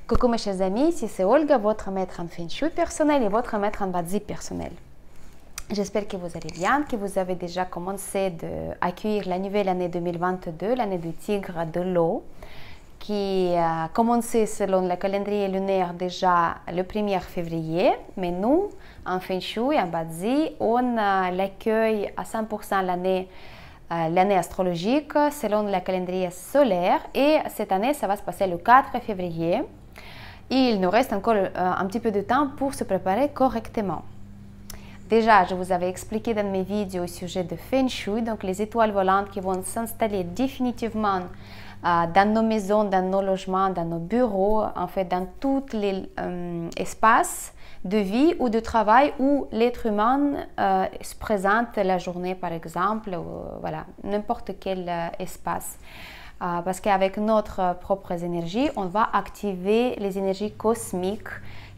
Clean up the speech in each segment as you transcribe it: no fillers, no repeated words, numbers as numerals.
Coucou mes chers amis, ici c'est Olga, votre maître en Feng Shui personnel et votre maître en Bazi personnel. J'espère que vous allez bien, que vous avez déjà commencé à accueillir la nouvelle année 2022, l'année du tigre de l'eau, qui a commencé selon le calendrier lunaire déjà le 1er février, mais nous, en Feng Shui, en Bazi, on l'accueille à 100% l'année astrologique selon le calendrier solaire, et cette année ça va se passer le 4 février. Il nous reste encore un petit peu de temps pour se préparer correctement. Déjà, je vous avais expliqué dans mes vidéos au sujet de Feng Shui, donc les étoiles volantes qui vont s'installer définitivement dans nos maisons, dans nos logements, dans nos bureaux, en fait dans tous les espaces de vie ou de travail où l'être humain se présente la journée par exemple, ou, voilà, n'importe quel espace. Parce qu'avec notre propre énergie, on va activer les énergies cosmiques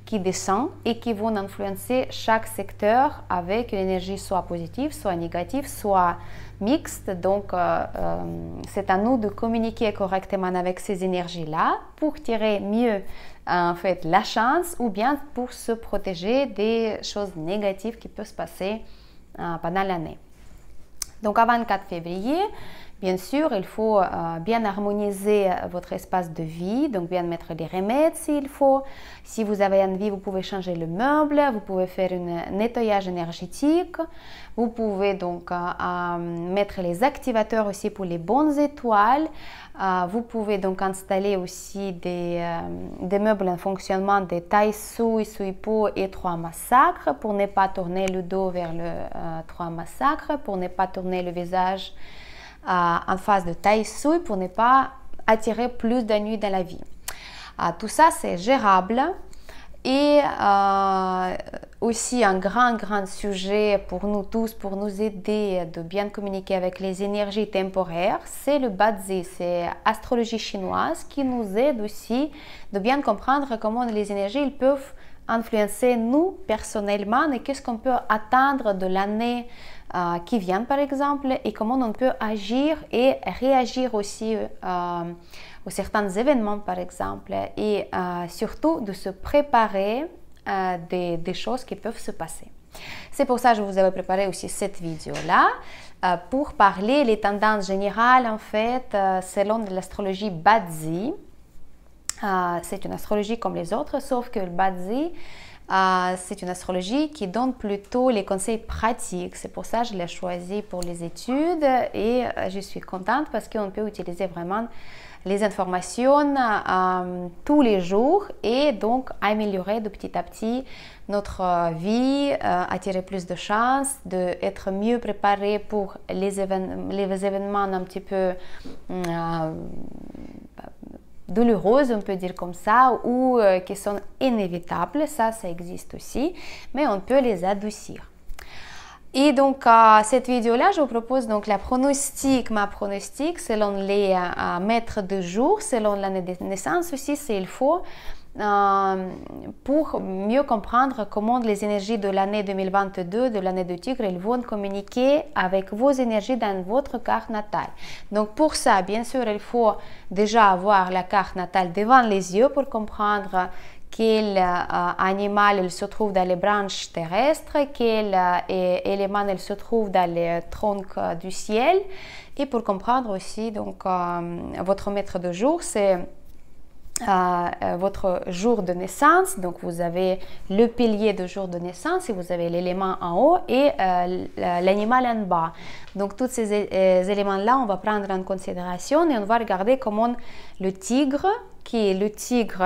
qui descendent et qui vont influencer chaque secteur avec une énergie soit positive, soit négative, soit mixte. Donc, c'est à nous de communiquer correctement avec ces énergies-là pour tirer mieux en fait la chance ou bien pour se protéger des choses négatives qui peuvent se passer pendant l'année. Donc, avant le 4 février, bien sûr, il faut bien harmoniser votre espace de vie, donc bien mettre des remèdes s'il faut. Si vous avez envie, vous pouvez changer le meuble, vous pouvez faire un nettoyage énergétique, vous pouvez donc mettre les activateurs aussi pour les bonnes étoiles. Vous pouvez donc installer aussi des meubles en fonctionnement de Tai Sui, Sui Po et 3 massacres pour ne pas tourner le dos vers le 3 massacres, pour ne pas tourner le visage en face de Tai Sui, pour ne pas attirer plus d'ennuis dans la vie. Tout ça, c'est gérable. Et aussi un grand sujet pour nous tous, pour nous aider de bien communiquer avec les énergies temporaires, c'est le Bazi, c'est l'astrologie chinoise qui nous aide aussi de bien comprendre comment les énergies ils peuvent influencer nous personnellement et qu'est-ce qu'on peut attendre de l'année qui vient par exemple, et comment on peut agir et réagir aussi aux certains événements par exemple, et surtout de se préparer des choses qui peuvent se passer. C'est pour ça que je vous avais préparé aussi cette vidéo là pour parler les tendances générales en fait selon l'astrologie Bazi. C'est une astrologie comme les autres, sauf que le Bazi c'est une astrologie qui donne plutôt les conseils pratiques. C'est pour ça que je l'ai choisi pour les études, et je suis contente parce qu'on peut utiliser vraiment les informations tous les jours et donc améliorer de petit à petit notre vie, attirer plus de chances, d'être mieux préparé pour les événements un petit peu douloureuses, on peut dire comme ça, ou qui sont inévitables, ça existe aussi, mais on peut les adoucir. Et donc, cette vidéo-là, je vous propose donc ma pronostic selon les maîtres de jour, selon l'année de naissance aussi, s'il faut, pour mieux comprendre comment les énergies de l'année 2022, de l'année de tigre, elles vont communiquer avec vos énergies dans votre carte natale. Donc pour ça, bien sûr, il faut déjà avoir la carte natale devant les yeux pour comprendre quel animal il se trouve dans les branches terrestres, quel élément il se trouve dans les troncs du ciel, et pour comprendre aussi donc votre maître de jour, c'est votre jour de naissance. Donc vous avez le pilier de jour de naissance et vous avez l'élément en haut et l'animal en bas. Donc tous ces éléments là on va prendre en considération et on va regarder comment le tigre, qui est le tigre,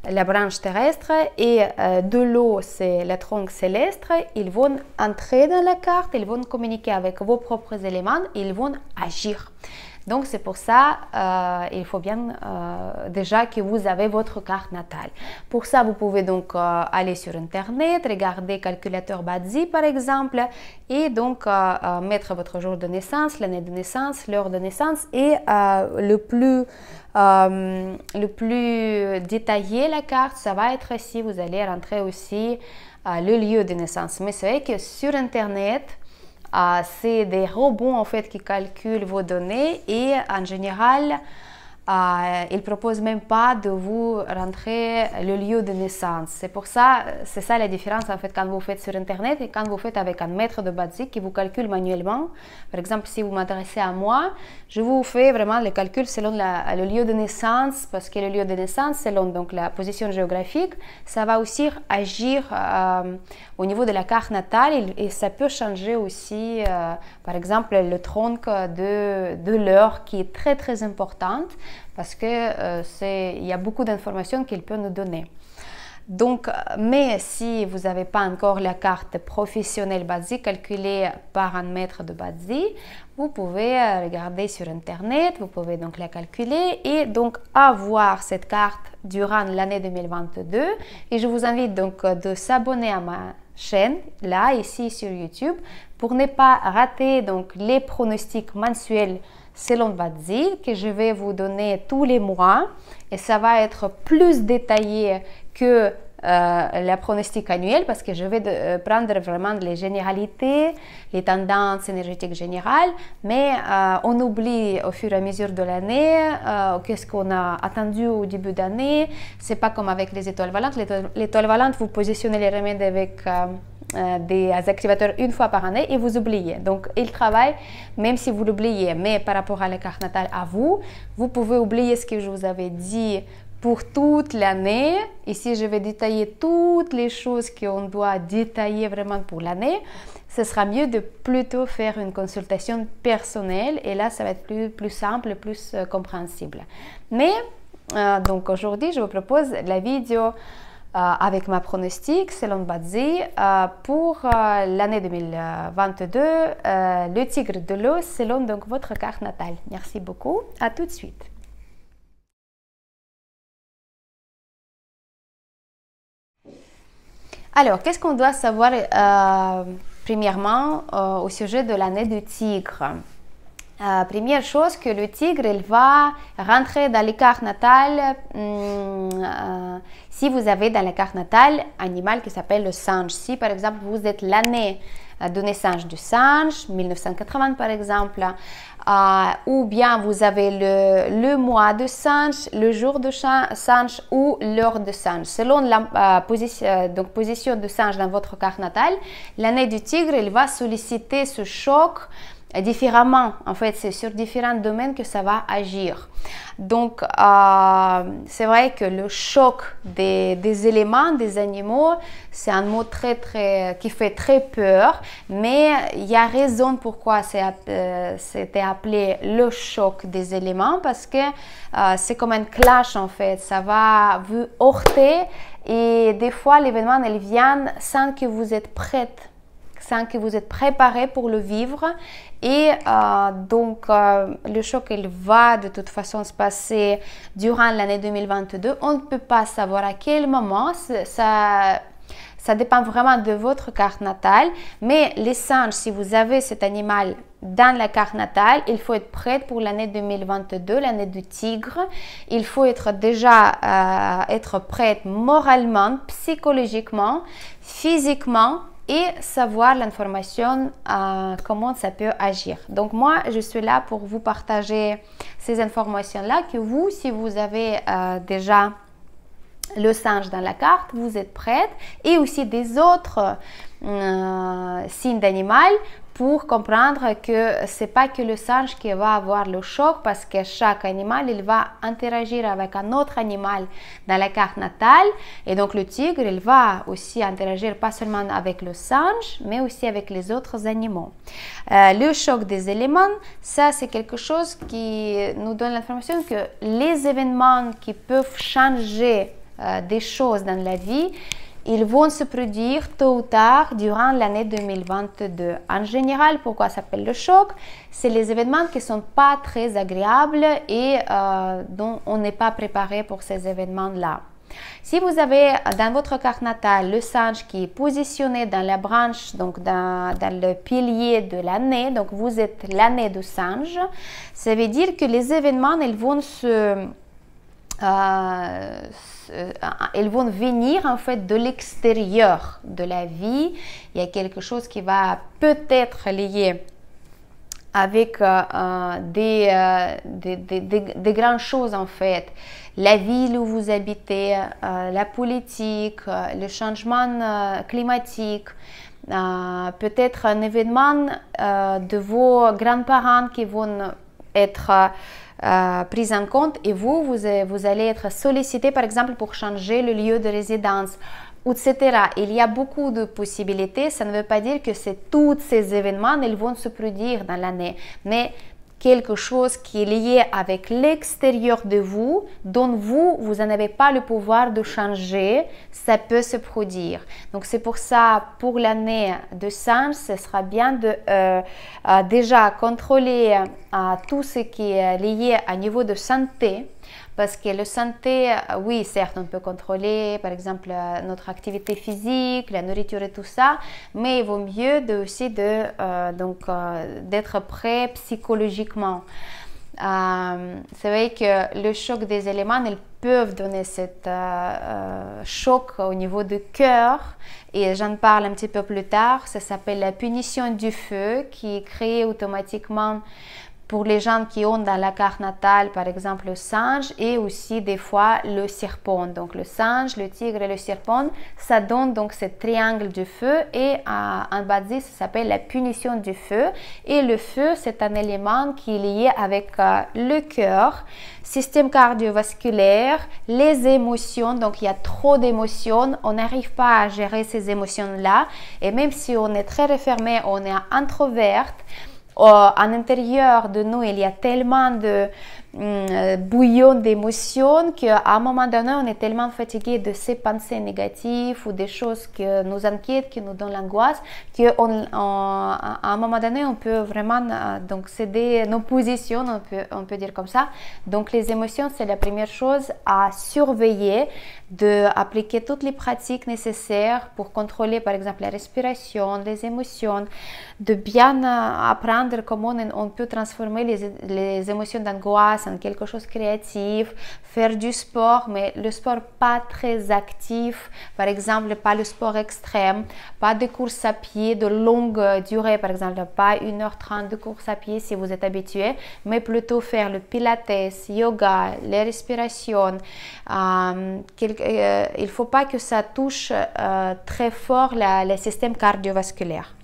la branche terrestre, et de l'eau c'est la tronc céleste, ils vont entrer dans la carte, ils vont communiquer avec vos propres éléments, ils vont agir. Donc c'est pour ça il faut bien déjà que vous avez votre carte natale. Pour ça, vous pouvez donc aller sur internet, regarder calculateur Bazi par exemple, et donc mettre votre jour de naissance, l'année de naissance, l'heure de naissance, et le plus détaillé la carte, ça va être si vous allez rentrer aussi le lieu de naissance. Mais c'est vrai que sur internet, c'est des robots en fait qui calculent vos données, et en général il ne propose même pas de vous rentrer le lieu de naissance. C'est ça la différence en fait quand vous faites sur Internet et quand vous faites avec un maître de basique qui vous calcule manuellement. Par exemple, si vous m'adressez à moi, je vous fais vraiment le calcul selon le lieu de naissance, parce que le lieu de naissance, selon donc la position géographique, ça va aussi agir au niveau de la carte natale et ça peut changer aussi, par exemple, le tronc de l'heure qui est très très importante parce que il y a beaucoup d'informations qu'il peut nous donner. Donc, mais si vous n'avez pas encore la carte professionnelle basique calculée par un maître de basique, vous pouvez regarder sur Internet, vous pouvez donc la calculer et donc avoir cette carte durant l'année 2022. Et je vous invite donc de s'abonner à ma chaîne, là, ici sur YouTube, pour ne pas rater donc les pronostics mensuels selon Bazi que je vais vous donner tous les mois et ça va être plus détaillé que la pronostic annuel parce que je vais prendre vraiment les généralités, les tendances énergétiques générales, mais on oublie au fur et à mesure de l'année qu'est-ce qu'on a attendu au début d'année. C'est pas comme avec les étoiles volantes. Les étoiles volantes, vous positionnez les remèdes avec des activateurs une fois par année et vous oubliez. Donc, ils travaillent même si vous l'oubliez. Mais par rapport à la carte natale à vous, vous pouvez oublier ce que je vous avais dit pour toute l'année. Ici, je vais détailler toutes les choses qu'on doit détailler vraiment pour l'année. Ce sera mieux de plutôt faire une consultation personnelle et là, ça va être plus simple, plus compréhensible. Mais donc aujourd'hui, je vous propose la vidéo avec ma pronostic selon Bazi pour l'année 2022, le tigre de l'eau selon donc votre carte natale. Merci beaucoup, à tout de suite. Alors, qu'est-ce qu'on doit savoir premièrement au sujet de l'année du tigre? Première chose, que le tigre, il va rentrer dans les cartes natales si vous avez dans la carte natale un animal qui s'appelle le singe. Si par exemple vous êtes l'année de naissance du singe, 1980 par exemple, ou bien vous avez le mois de singe, le jour de singe ou l'heure de singe. Selon la position de singe dans votre carte natale, l'année du tigre, il va solliciter ce choc différemment. En fait, c'est sur différents domaines que ça va agir. Donc, c'est vrai que le choc des éléments, des animaux, c'est un mot qui fait très peur, mais il y a raison pourquoi c'était appelé le choc des éléments, parce que c'est comme un clash en fait, ça va vous heurter et des fois l'événement, il vient sans que vous êtes prête, sans que vous êtes préparé pour le vivre. Et donc, le choc, il va de toute façon se passer durant l'année 2022. On ne peut pas savoir à quel moment. Ça dépend vraiment de votre carte natale. Mais les singes, si vous avez cet animal dans la carte natale, il faut être prête pour l'année 2022, l'année du tigre. Il faut être prête moralement, psychologiquement, physiquement, et savoir l'information, comment ça peut agir. Donc moi, je suis là pour vous partager ces informations-là, que vous, si vous avez déjà le singe dans la carte, vous êtes prête, et aussi des autres signes d'animal, pour comprendre que c'est pas que le singe qui va avoir le choc, parce que chaque animal, il va interagir avec un autre animal dans la carte natale, et donc le tigre, il va aussi interagir pas seulement avec le singe, mais aussi avec les autres animaux. Le choc des éléments, ça c'est quelque chose qui nous donne l'information que les événements qui peuvent changer des choses dans la vie, ils vont se produire tôt ou tard durant l'année 2022. En général, pourquoi ça s'appelle le choc? C'est les événements qui ne sont pas très agréables et dont on n'est pas préparé pour ces événements-là. Si vous avez dans votre carte natale le singe qui est positionné dans la branche, donc dans le pilier de l'année, donc vous êtes l'année du singe, ça veut dire que les événements, ils vont elles vont venir en fait de l'extérieur de la vie. Il y a quelque chose qui va peut-être lié avec des grandes choses en fait. La ville où vous habitez, la politique, le changement climatique, peut-être un événement de vos grands-parents qui vont être pris en compte et vous allez être sollicité par exemple pour changer le lieu de résidence, etc. Il y a beaucoup de possibilités. Ça ne veut pas dire que c'est tous ces événements, ils vont se produire dans l'année, mais quelque chose qui est lié avec l'extérieur de vous, dont vous n'en avez pas le pouvoir de changer, ça peut se produire. Donc c'est pour ça, pour l'année de Singe, ce sera bien de déjà contrôler tout ce qui est lié à niveau de santé. Parce que la santé, oui, certes, on peut contrôler, par exemple, notre activité physique, la nourriture et tout ça, mais il vaut mieux aussi d'être prêt psychologiquement. C'est vrai que le choc des éléments, ils peuvent donner cet choc au niveau du cœur, et j'en parle un petit peu plus tard. Ça s'appelle la punition du feu, qui est créée automatiquement pour les gens qui ont dans la carte natale, par exemple, le singe et aussi des fois le serpent. Donc le singe, le tigre et le serpent, ça donne donc ce triangle du feu, et en basique, ça s'appelle la punition du feu. Et le feu, c'est un élément qui est lié avec le cœur, système cardiovasculaire, les émotions. Donc il y a trop d'émotions, on n'arrive pas à gérer ces émotions-là, et même si on est très refermé, on est introverte, à l'intérieur de nous, il y a tellement de bouillon d'émotions qu'à un moment donné, on est tellement fatigué de ces pensées négatives ou des choses qui nous inquiètent, qui nous donnent l'angoisse, qu'à un moment donné, on peut vraiment donc céder nos positions, on peut dire comme ça. Donc les émotions, c'est la première chose à surveiller, d'appliquer toutes les pratiques nécessaires pour contrôler par exemple la respiration, les émotions, de bien apprendre comment on peut transformer les émotions d'angoisse en quelque chose de créatif, faire du sport, mais le sport pas très actif, par exemple pas le sport extrême, pas de course à pied de longue durée, par exemple pas 1h30 de course à pied si vous êtes habitué, mais plutôt faire le pilates, yoga, les respirations. Il ne faut pas que ça touche très fort le système cardiovasculaire.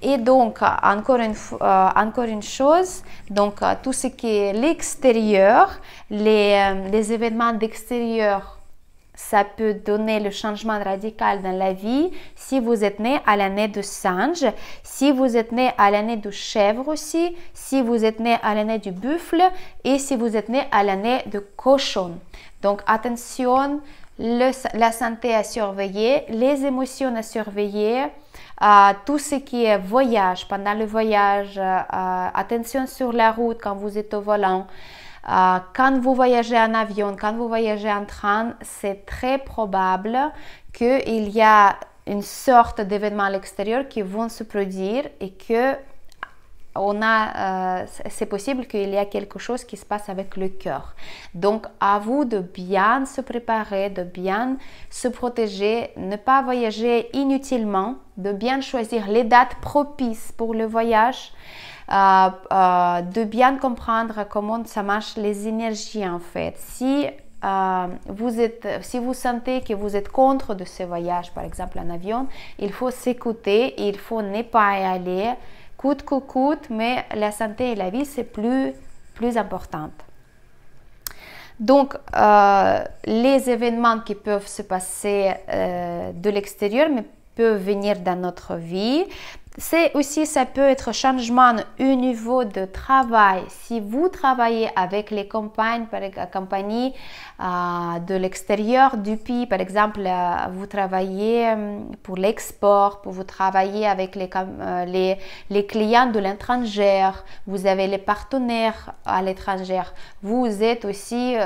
Et donc, encore une chose, donc tout ce qui est l'extérieur, les événements d'extérieur, ça peut donner le changement radical dans la vie. Si vous êtes né à l'année de singe, si vous êtes né à l'année de chèvre aussi, si vous êtes né à l'année du buffle et si vous êtes né à l'année de cochon. Donc, attention, la santé à surveiller, les émotions à surveiller, tout ce qui est voyage, pendant le voyage, attention sur la route quand vous êtes au volant, quand vous voyagez en avion, quand vous voyagez en train, c'est très probable qu'il y a une sorte d'événements à l'extérieur qui vont se produire et que c'est possible qu'il y ait quelque chose qui se passe avec le cœur. Donc, à vous de bien se préparer, de bien se protéger, ne pas voyager inutilement, de bien choisir les dates propices pour le voyage, de bien comprendre comment ça marche les énergies en fait. Si vous sentez que vous êtes contre de ce voyage, par exemple en avion, il faut s'écouter, il faut ne pas y aller, coûte que coûte, mais la santé et la vie, c'est plus important. Donc, les événements qui peuvent se passer de l'extérieur, mais peuvent venir dans notre vie. C'est aussi, ça peut être changement au niveau de travail. Si vous travaillez avec les compagnies de l'extérieur du pays, par exemple, vous travaillez pour l'export, vous travaillez avec les clients de l'étranger, vous avez les partenaires à l'étranger. Vous êtes aussi,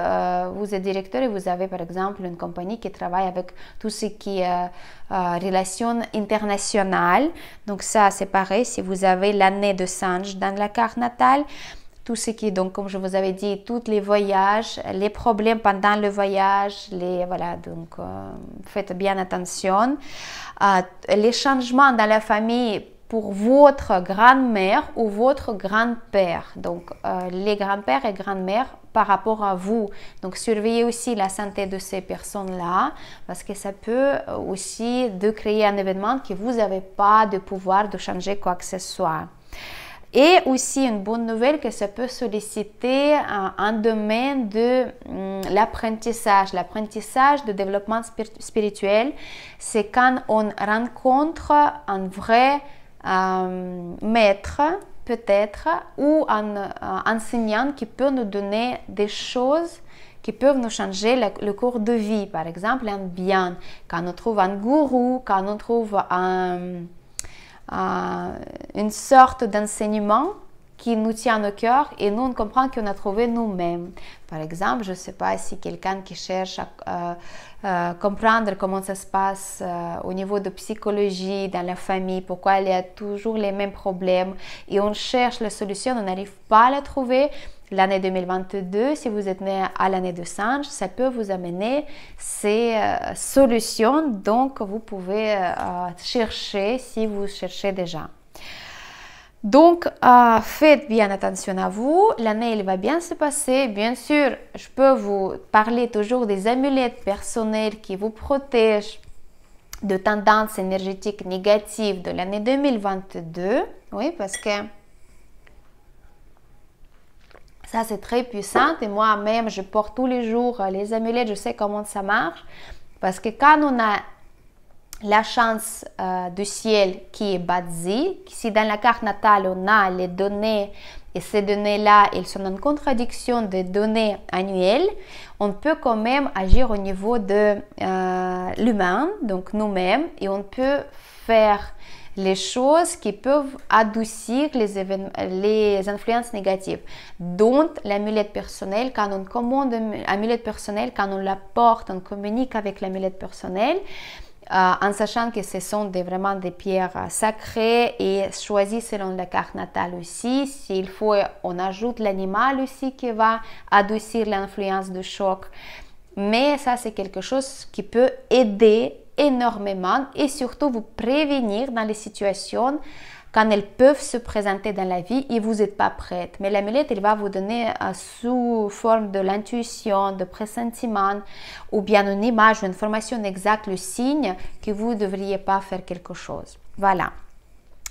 vous êtes directeur et vous avez par exemple une compagnie qui travaille avec tout ce qui est relations internationales. Donc ça, c'est pareil, si vous avez l'année de singe dans la carte natale, tout ce qui est, donc comme je vous avais dit, tous les voyages, les problèmes pendant le voyage, voilà, donc faites bien attention. Les changements dans la famille pour votre grand-mère ou votre grand-père. Donc, les grands-pères et grand-mères par rapport à vous. Donc, surveillez aussi la santé de ces personnes-là parce que ça peut aussi de créer un événement que vous n'avez pas de pouvoir de changer quoi que ce soit. Et aussi une bonne nouvelle que ça peut solliciter un domaine de l'apprentissage. L'apprentissage de développement spirituel, c'est quand on rencontre un vrai maître peut-être ou un enseignant qui peut nous donner des choses qui peuvent nous changer le cours de vie. Par exemple, un bien. Quand on trouve un gourou, quand on trouve une sorte d'enseignement qui nous tient au cœur et nous on comprend qu'on a trouvé nous-mêmes. Par exemple, je ne sais pas si quelqu'un qui cherche à comprendre comment ça se passe au niveau de psychologie dans la famille, pourquoi il y a toujours les mêmes problèmes et on cherche la solution, on n'arrive pas à la trouver. L'année 2022, si vous êtes né à l'année de singe, ça peut vous amener ces solutions. Donc, vous pouvez chercher si vous cherchez déjà. Donc, faites bien attention à vous. L'année, elle va bien se passer. Bien sûr, je peux vous parler toujours des amulettes personnelles qui vous protègent de tendances énergétiques négatives de l'année 2022. Oui, parce que ça, c'est très puissant et moi-même, je porte tous les jours les amulettes, je sais comment ça marche. Parce que quand on a la chance du ciel qui est basée, si dans la carte natale, on a les données et ces données-là, elles sont en contradiction des données annuelles, on peut quand même agir au niveau de l'humain, donc nous-mêmes, et on peut faire les choses qui peuvent adoucir les influences négatives. Donc, l'amulette personnelle, quand on commande une amulette personnelle, quand on la porte, on communique avec l'amulette personnelle, en sachant que ce sont vraiment des pierres sacrées et choisies selon la carte natale aussi. S'il faut, on ajoute l'animal aussi qui va adoucir l'influence du choc. Mais ça, c'est quelque chose qui peut aider énormément et surtout vous prévenir dans les situations quand elles peuvent se présenter dans la vie et vous n'êtes pas prête. Mais l'amulette, elle va vous donner sous forme de l'intuition, de pressentiment ou bien une image ou une information exacte, le signe que vous ne devriez pas faire quelque chose. Voilà.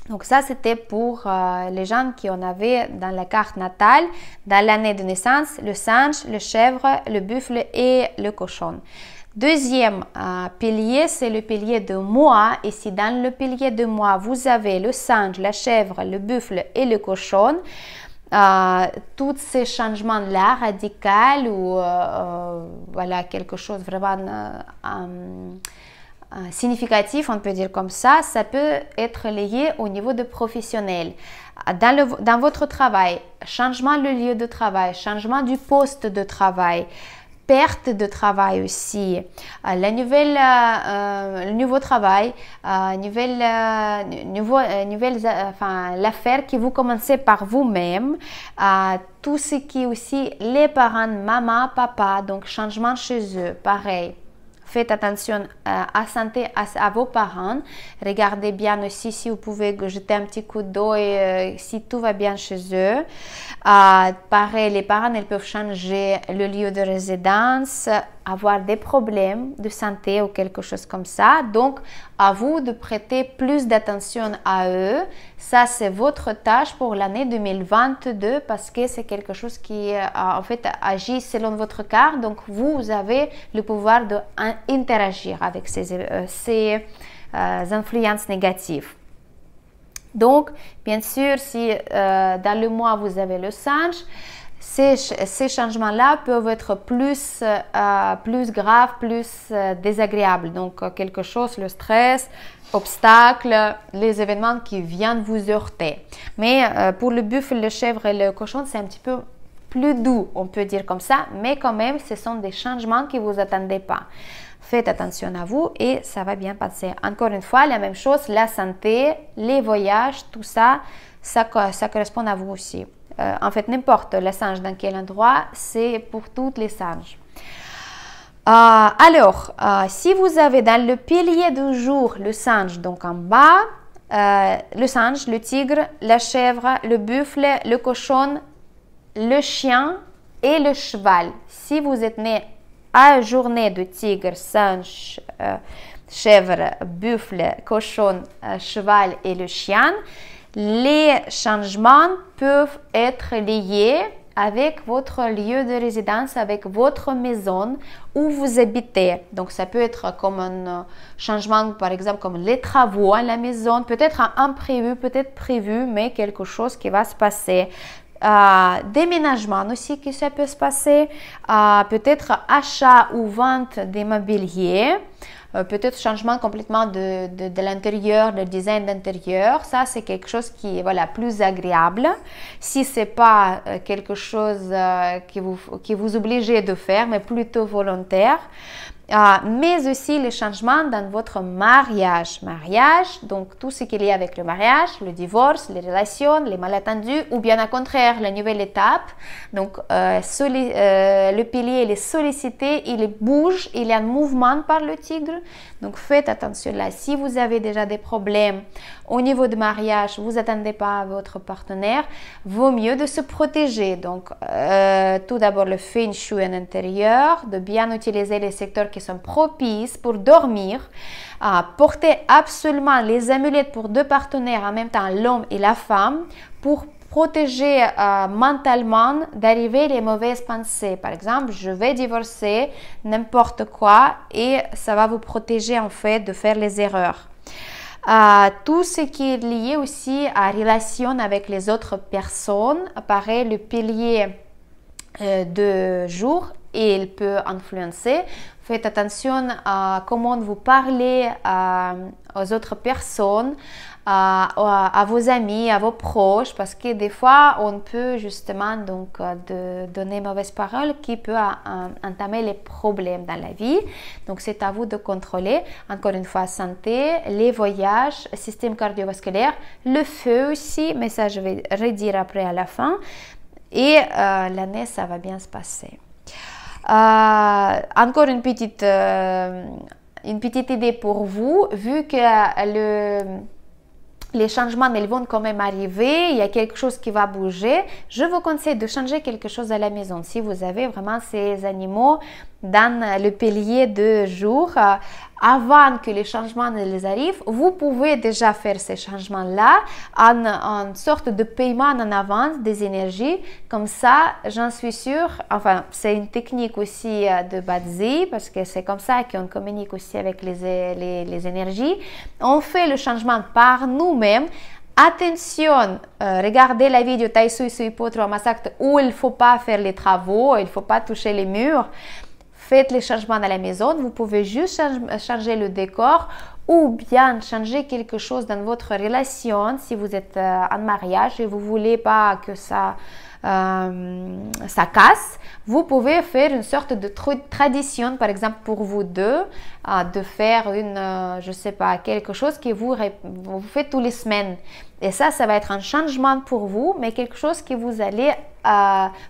Donc ça, c'était pour les gens qui en avaient dans la carte natale, dans l'année de naissance, le singe, le chèvre, le buffle et le cochon. Deuxième pilier, c'est le pilier de moi. Et si dans le pilier de moi, vous avez le singe, la chèvre, le buffle et le cochon, tous ces changements-là, radicaux ou voilà, quelque chose vraiment significatif, on peut dire comme ça peut être lié au niveau de professionnel. Dans votre travail, changement le lieu de travail, changement du poste de travail, perte de travail aussi, le nouveau travail, l'affaire que vous commencez par vous-même, tout ce qui est aussi les parents, maman, papa, donc changement chez eux, pareil. Faites attention à santé à vos parents. Regardez bien aussi si vous pouvez jeter un petit coup d'œil si tout va bien chez eux. Pareil, les parents, ils peuvent changer le lieu de résidence, avoir des problèmes de santé ou quelque chose comme ça. Donc, à vous de prêter plus d'attention à eux. Ça, c'est votre tâche pour l'année 2022 parce que c'est quelque chose qui, en fait, agit selon votre carte. Donc, vous avez le pouvoir d'interagir avec ces influences négatives. Donc, bien sûr, si dans le mois, vous avez le singe, ces changements-là peuvent être plus graves, plus désagréables. Donc, quelque chose, le stress, obstacles, les événements qui viennent vous heurter. Mais pour le buffle, le chèvre et le cochon, c'est un petit peu plus doux, on peut dire comme ça. Mais quand même, ce sont des changements que vous n'attendez pas. Faites attention à vous et ça va bien passer. Encore une fois, la même chose, la santé, les voyages, tout ça, ça correspond à vous aussi. En fait, n'importe le singe dans quel endroit, c'est pour toutes les singes. Alors, si vous avez dans le pilier du jour le singe, donc en bas, le singe, le tigre, la chèvre, le buffle, le cochon, le chien et le cheval. Si vous êtes né à journée de tigre, singe, chèvre, buffle, cochon, cheval et le chien, les changements peuvent être liés avec votre lieu de résidence, avec votre maison où vous habitez. Donc, ça peut être comme un changement, par exemple, comme les travaux à la maison, peut-être imprévu, peut-être prévu, mais quelque chose qui va se passer. Déménagement aussi que ça peut se passer, peut-être achat ou vente d'immobilier, peut-être changement complètement de l'intérieur, le design d'intérieur. Ça, c'est quelque chose qui est voilà, plus agréable. Si ce n'est pas quelque chose qui vous oblige de faire, mais plutôt volontaire. Mais aussi les changements dans votre mariage. Mariage, donc tout ce qui est lié avec le mariage, le divorce, les relations, les malentendus, ou bien au contraire, la nouvelle étape. Donc, le pilier, il est sollicité, il bouge, il est en mouvement par le tigre. Donc, faites attention là. Si vous avez déjà des problèmes au niveau du mariage, vous n'attendez pas à votre partenaire, vaut mieux de se protéger. Donc, tout d'abord, le feng shui à l'intérieur, de bien utiliser les secteurs qui sont propices pour dormir, porter absolument les amulettes pour deux partenaires, en même temps l'homme et la femme, pour protéger mentalement d'arriver les mauvaises pensées. Par exemple, je vais divorcer, n'importe quoi, et ça va vous protéger en fait de faire les erreurs. Tout ce qui est lié aussi à relation avec les autres personnes, pareil, le pilier de jour, et il peut influencer. Faites attention à comment vous parlez aux autres personnes, à vos amis, à vos proches, parce que des fois, on peut justement donc donner mauvaises paroles qui peut entamer les problèmes dans la vie. Donc, c'est à vous de contrôler. Encore une fois, santé, les voyages, système cardiovasculaire, le feu aussi, mais ça, je vais redire après à la fin. Et l'année, ça va bien se passer. Encore une petite idée pour vous, vu que les changements ils vont quand même arriver, il y a quelque chose qui va bouger, je vous conseille de changer quelque chose à la maison. Si vous avez vraiment ces animaux dans le pilier de jour, avant que les changements les arrivent, vous pouvez déjà faire ces changements-là en sorte de paiement en avance des énergies. Comme ça, j'en suis sûre, enfin, c'est une technique aussi de Bazi, parce que c'est comme ça qu'on communique aussi avec les énergies. On fait le changement par nous-mêmes. Attention, regardez la vidéo Tai Sui Sui Potro Masakte où il ne faut pas faire les travaux, il ne faut pas toucher les murs. Faites les changements à la maison, vous pouvez juste changer le décor ou bien changer quelque chose dans votre relation si vous êtes en mariage et vous ne voulez pas que ça casse. Vous pouvez faire une sorte de tradition, par exemple pour vous deux, de faire je sais pas, quelque chose que vous faites tous les semaines. Et ça va être un changement pour vous, mais quelque chose que vous allez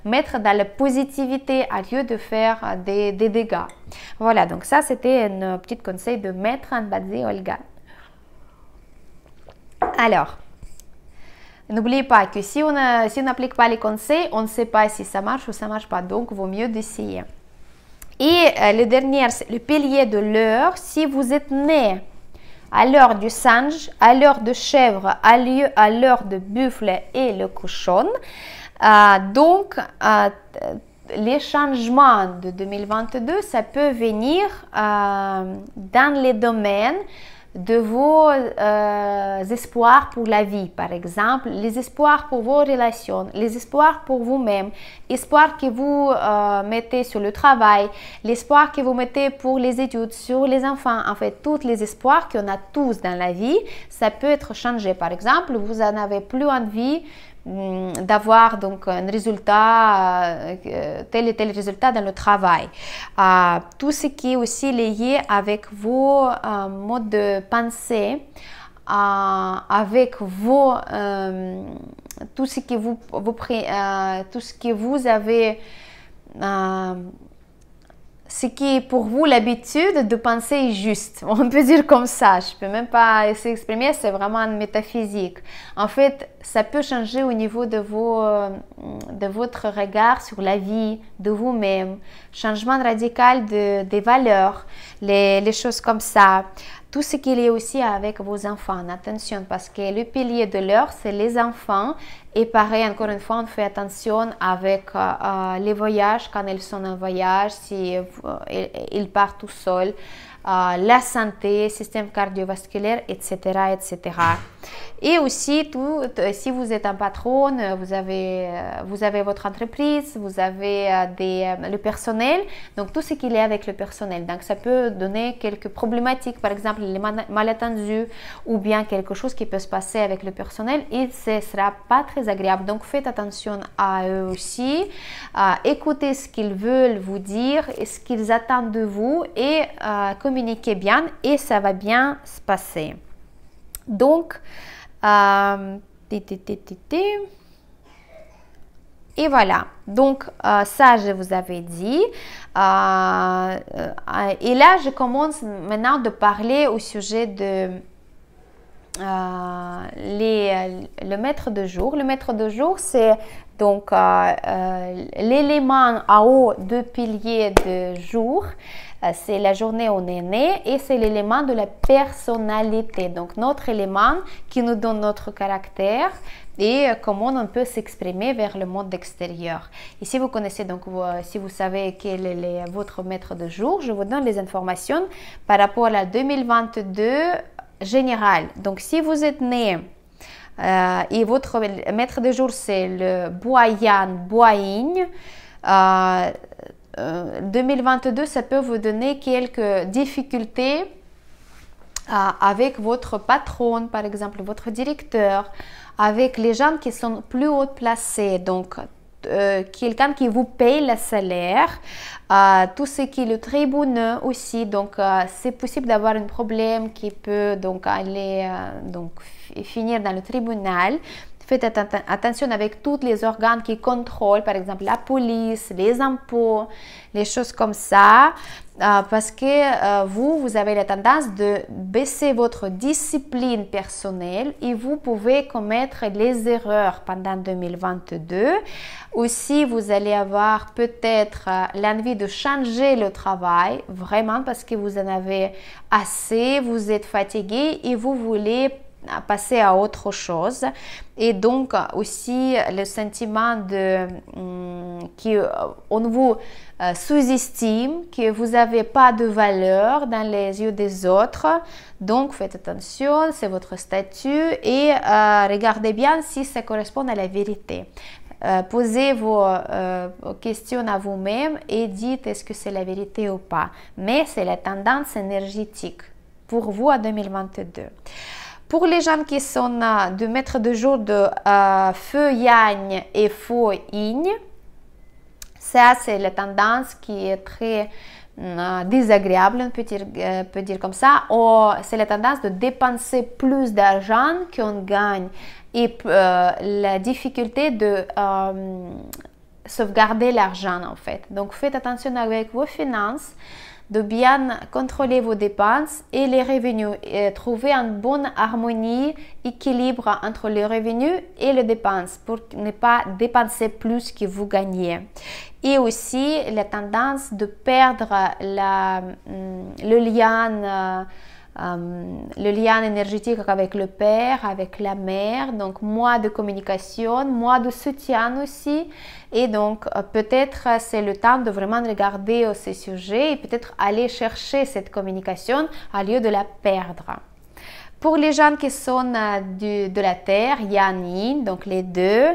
mettre dans la positivité au lieu de faire des dégâts. Voilà, donc ça c'était un petit conseil de maître en Bazi Olga. Alors, n'oubliez pas que si on n'applique pas les conseils, on ne sait pas si ça marche ou ça ne marche pas. Donc, il vaut mieux d'essayer. Et le dernier, c'est le pilier de l'heure. Si vous êtes né à l'heure du singe, à l'heure de chèvre, à l'heure de buffle et le cochon, les changements de 2022, ça peut venir dans les domaines de vos espoirs pour la vie, par exemple, les espoirs pour vos relations, les espoirs pour vous-même, espoirs que vous mettez sur le travail, l'espoir que vous mettez pour les études, sur les enfants, en fait, tous les espoirs qu'on a tous dans la vie, ça peut être changé. Par exemple, vous n'en avez plus envie d'avoir donc un résultat, tel et tel résultat dans le travail. Tout ce qui est aussi lié avec vos modes de pensée, avec vos tout ce que vous avez ce qui est pour vous l'habitude de penser juste. On peut dire comme ça, je ne peux même pas essayer d'exprimer, c'est vraiment métaphysique. En fait, ça peut changer au niveau de votre regard sur la vie, de vous-même, changement radical des valeurs, les choses comme ça. Tout ce qui est aussi avec vos enfants, attention, parce que le pilier de l'heure, c'est les enfants. Et pareil, encore une fois, on fait attention avec les voyages, quand ils sont en voyage, si ils partent tout seuls, la santé, système cardiovasculaire, etc., etc. Et aussi, si vous êtes un patron, vous avez votre entreprise, vous avez le personnel, donc tout ce qui est avec le personnel. Donc, ça peut donner quelques problématiques, par exemple, les malentendus ou bien quelque chose qui peut se passer avec le personnel et ce ne sera pas très agréable. Donc, faites attention à eux aussi, écoutez ce qu'ils veulent vous dire et ce qu'ils attendent de vous et communiquez bien et ça va bien se passer. Donc, et voilà, donc ça je vous avais dit et là je commence maintenant de parler au sujet de le maître de jour. Le maître de jour, c'est donc l'élément en haut de pilier de jour. C'est la journée où on est né et c'est l'élément de la personnalité. Donc notre élément qui nous donne notre caractère et comment on peut s'exprimer vers le monde extérieur. Et si vous connaissez, donc si vous savez quel est votre maître de jour, je vous donne les informations par rapport à la 2022 général. Donc si vous êtes né et votre maître de jour c'est le Boyan Boigne, 2022 ça peut vous donner quelques difficultés avec votre patron, par exemple votre directeur, avec les gens qui sont plus haut placés, donc quelqu'un qui vous paye le salaire, tout ce qui est le tribunal aussi, donc c'est possible d'avoir un problème qui peut donc aller finir dans le tribunal. Faites attention avec tous les organes qui contrôlent, par exemple la police, les impôts, les choses comme ça, parce que vous avez la tendance de baisser votre discipline personnelle et vous pouvez commettre les erreurs pendant 2022. Aussi, vous allez avoir peut-être l'envie de changer le travail, vraiment parce que vous en avez assez, vous êtes fatigué et vous voulez passer à autre chose. Et donc aussi le sentiment qu'on vous sous-estime, que vous n'avez pas de valeur dans les yeux des autres. Donc faites attention, c'est votre statut et regardez bien si ça correspond à la vérité. Posez vos questions à vous-même et dites est-ce que c'est la vérité ou pas. Mais c'est la tendance énergétique pour vous à 2022. Pour les gens qui sont de maître de jour de feu yang et feu yin, ça c'est la tendance qui est très désagréable, on peut dire comme ça. C'est la tendance de dépenser plus d'argent qu'on gagne et la difficulté de sauvegarder l'argent en fait. Donc faites attention avec vos finances, de bien contrôler vos dépenses et les revenus et trouver une bonne harmonie, équilibre entre les revenus et les dépenses pour ne pas dépenser plus que vous gagnez. Et aussi la tendance de perdre le lien énergétique avec le père, avec la mère, donc moins de communication, moins de soutien aussi. Et donc peut-être c'est le temps de vraiment regarder ces sujets et peut-être aller chercher cette communication au lieu de la perdre. Pour les gens qui sont de la terre, Yang Yin, donc les deux,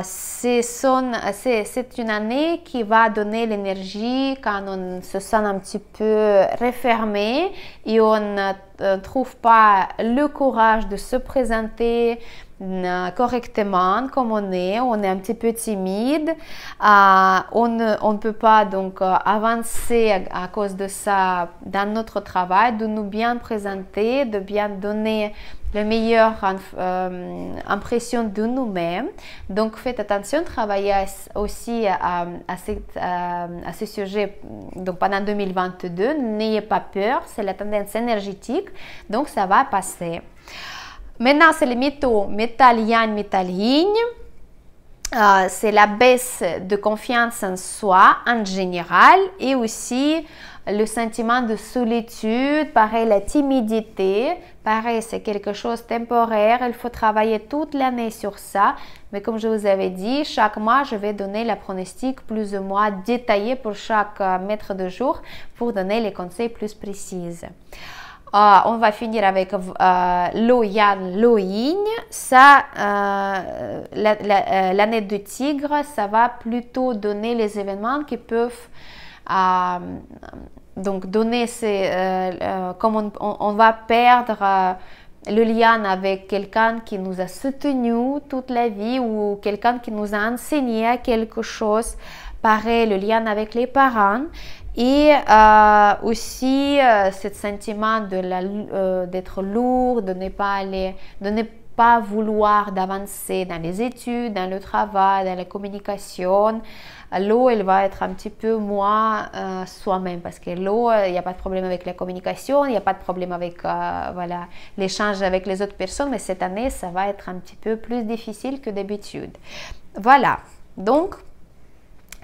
c'est une année qui va donner l'énergie quand on se sent un petit peu refermé et on ne trouve pas le courage de se présenter correctement comme on est un petit peu timide, on ne peut pas donc avancer à cause de ça dans notre travail, de nous bien présenter, de bien donner la meilleure impression de nous-mêmes. Donc faites attention, travaillez aussi à ce sujet donc pendant 2022. N'ayez pas peur, c'est la tendance énergétique, donc ça va passer. Maintenant, c'est le mytho, métal yang, métal yin. C'est la baisse de confiance en soi en général et aussi le sentiment de solitude, pareil la timidité, pareil c'est quelque chose de temporaire, il faut travailler toute l'année sur ça, mais comme je vous avais dit, chaque mois je vais donner la pronostic plus ou moins détaillé pour chaque maître de jour pour donner les conseils plus précis. On va finir avec Lo Yan, Lo Yin. Ça, l'année de tigre, ça va plutôt donner les événements qui peuvent donc donner comme on va perdre le lien avec quelqu'un qui nous a soutenu toute la vie ou quelqu'un qui nous a enseigné quelque chose. Pareil, le lien avec les parents. Et aussi ce sentiment d'être lourd, de ne pas vouloir d'avancer dans les études, dans le travail, dans la communication. L'eau, elle va être un petit peu moins soi-même parce que l'eau, il n'y a pas de problème avec la communication, il n'y a pas de problème avec voilà, l'échange avec les autres personnes, mais cette année, ça va être un petit peu plus difficile que d'habitude. Voilà, donc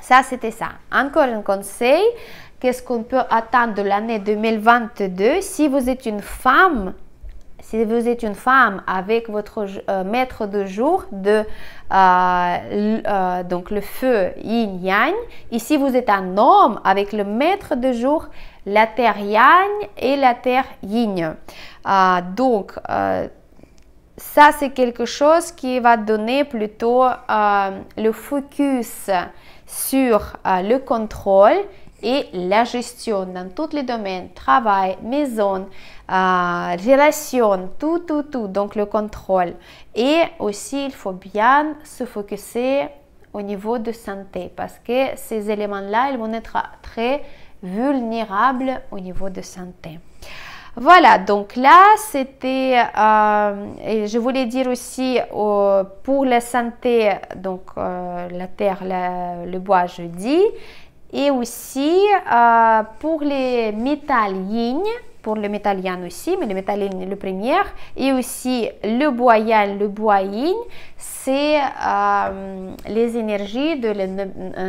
ça, c'était ça. Encore un conseil, qu'est-ce qu'on peut attendre de l'année 2022 si vous êtes une femme? Si vous êtes une femme avec votre maître de jour, donc le feu yin-yang, et si vous êtes un homme avec le maître de jour, la terre yang et la terre yin. Donc, ça c'est quelque chose qui va donner plutôt le focus sur le contrôle et la gestion dans tous les domaines, travail, maison, relations, tout, donc le contrôle. Et aussi, il faut bien se focuser au niveau de santé parce que ces éléments-là, ils vont être très vulnérables au niveau de santé. Voilà, donc là, c'était, et je voulais dire aussi pour la santé, donc la terre, le bois, je dis, et aussi pour les métal yin, pour le métal yang aussi, mais le métal yin le premier, et aussi le bois yang, le bois yin, c'est les énergies de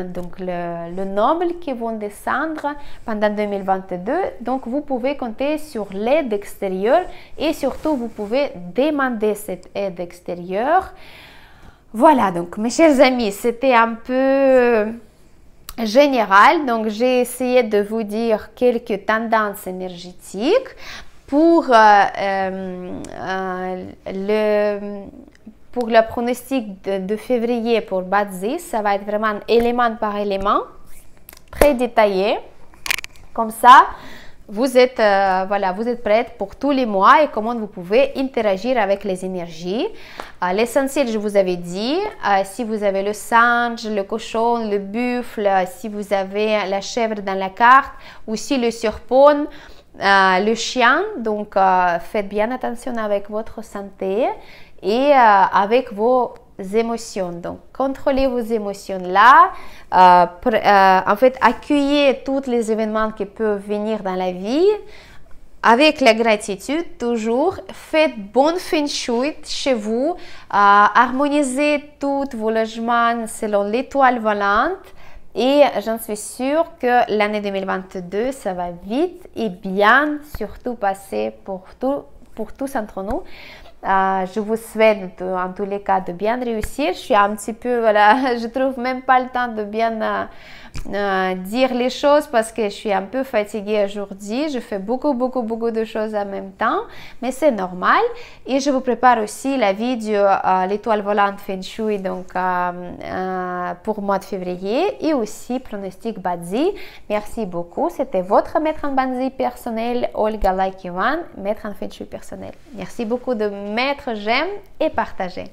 donc le noble qui vont descendre pendant 2022. Donc vous pouvez compter sur l'aide extérieure et surtout vous pouvez demander cette aide extérieure. Voilà, donc mes chers amis, c'était un peu général, donc j'ai essayé de vous dire quelques tendances énergétiques pour le pronostic de février pour Badzi. Ça va être vraiment élément par élément, très détaillé, comme ça vous êtes voilà, vous êtes prête pour tous les mois et comment vous pouvez interagir avec les énergies. L'essentiel, je vous avais dit, si vous avez le singe, le cochon, le buffle, si vous avez la chèvre dans la carte, ou si le serpent, le chien, donc faites bien attention avec votre santé et avec vos émotions. Donc, contrôlez vos émotions là. En fait, accueillez tous les événements qui peuvent venir dans la vie avec la gratitude toujours. Faites bon feng shui chez vous. Harmonisez tous vos logements selon l'étoile volante. Et j'en suis sûre que l'année 2022, ça va vite et bien, surtout passer pour tous entre nous. Je vous souhaite en tous les cas de bien réussir. Je suis un petit peu, voilà, je trouve même pas le temps de bien dire les choses parce que je suis un peu fatiguée aujourd'hui. Je fais beaucoup de choses en même temps, mais c'est normal. Et je vous prépare aussi la vidéo l'étoile volante Feng Shui donc pour mois de février et aussi pronostic Badzi. Merci beaucoup. C'était votre maître en Badzi personnel, Olga Like Yuan, maître en Feng Shui personnel. Merci beaucoup de mettre j'aime et partager.